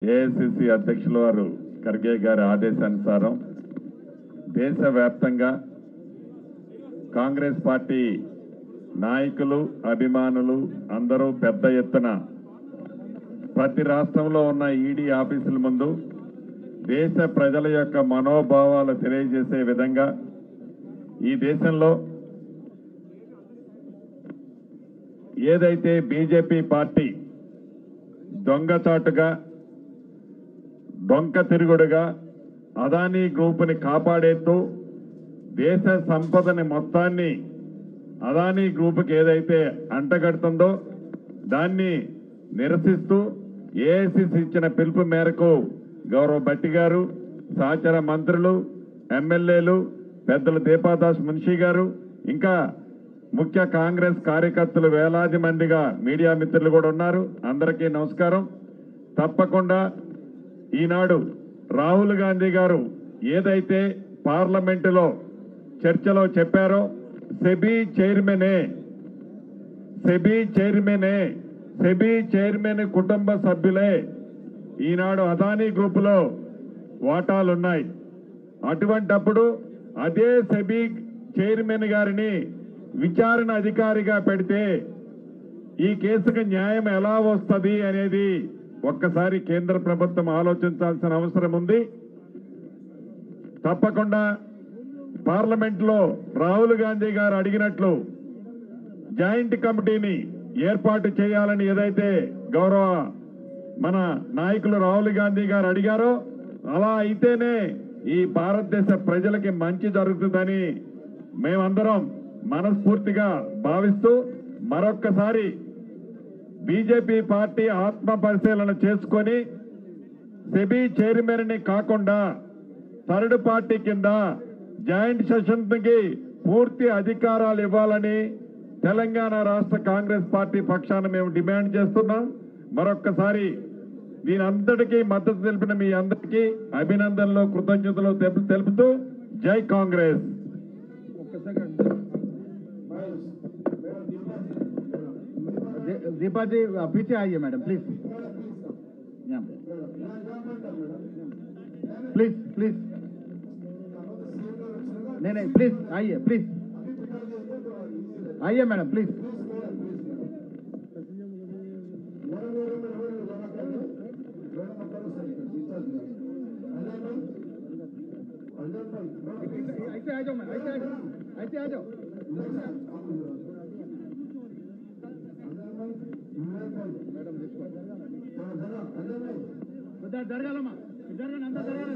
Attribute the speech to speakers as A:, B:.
A: AICC అధ్యక్షుల వారు ఖర్గే గారి ఆదేశానుసారం దేశవ్యాప్తంగా కాంగ్రెస్ పార్టీ నాయకులు అభిమానులు అందరూ పెద్ద ఎత్తున ప్రతి రాష్ట్రంలో ఉన్న ఈడీ ఆఫీసుల ముందు దేశ ప్రజల యొక్క మనోభావాలు తెలియజేసే విధంగా ఈ దేశంలో ఏదైతే బీజేపీ పార్టీ దొంగచాటుగా డొంక తిరుగుడుగా అదానీ గ్రూపుని కాపాడేస్తూ దేశ సంపదని మొత్తాన్ని అదానీ గ్రూపుకి ఏదైతే అంటగడుతుందో దాన్ని నిరసిస్తూ ఏఐసిసి ఇచ్చిన పిలుపు మేరకు గౌరవ్ భట్టి గారు సహచర మంత్రులు ఎమ్మెల్యేలు పెద్దలు దీపాదాస్ మున్షి గారు ఇంకా ముఖ్య కాంగ్రెస్ కార్యకర్తలు వేలాది మందిగా మీడియా మిత్రులు కూడా ఉన్నారు. అందరికీ నమస్కారం. తప్పకుండా ఈనాడు రాహుల్ గాంధీ గారు ఏదైతే పార్లమెంటులో చర్చలో చెప్పారో సెబీ చైర్మన్ కుటుంబ సభ్యులే ఈనాడు అదానీ గ్రూపులో వాటాలున్నాయి. అటువంటప్పుడు అదే సెబీ చైర్మన్ గారిని విచారణ అధికారిగా పెడితే ఈ కేసుకు న్యాయం ఎలా వస్తుంది అనేది ఒక్కసారి కేంద్ర ప్రభుత్వం ఆలోచించాల్సిన అవసరం ఉంది. తప్పకుండా పార్లమెంట్ లో రాహుల్ గాంధీ గారు అడిగినట్లు జాయింట్ కమిటీని ఏర్పాటు చేయాలని ఏదైతే గౌరవ మన నాయకులు రాహుల్ గాంధీ గారు అడిగారో అలా అయితేనే ఈ భారతదేశ ప్రజలకి మంచి జరుగుతుందని మేమందరం మనస్ఫూర్తిగా భావిస్తూ మరొక్కసారి బీజేపీ పార్టీ ఆత్మ పరిశీలన చేసుకొని సెబీ చైర్మన్ ని కాకుండా థర్డ్ పార్టీ కింద జాయింట్ సెషన్ కి పూర్తి అధికారాలు ఇవ్వాలని తెలంగాణ రాష్ట్ర కాంగ్రెస్ పార్టీ పక్షాన మేము డిమాండ్ చేస్తున్నాం. మరొక్కసారి దీని అంతటికీ మద్దతు తెలిపిన మీ అందరికీ అభినందనలు కృతజ్ఞతలు తెలుపుతూ జై కాంగ్రెస్.
B: दीपा जी पीछे आइए मैडम प्लीज प्लीज प्लीज नहीं प्लीज आइए मैडम प्लीज ऐसे आ जाओ मैम ऐसे आ जाओ మేడం జరగాలమ్మా జరగండి అంతా జరగాలి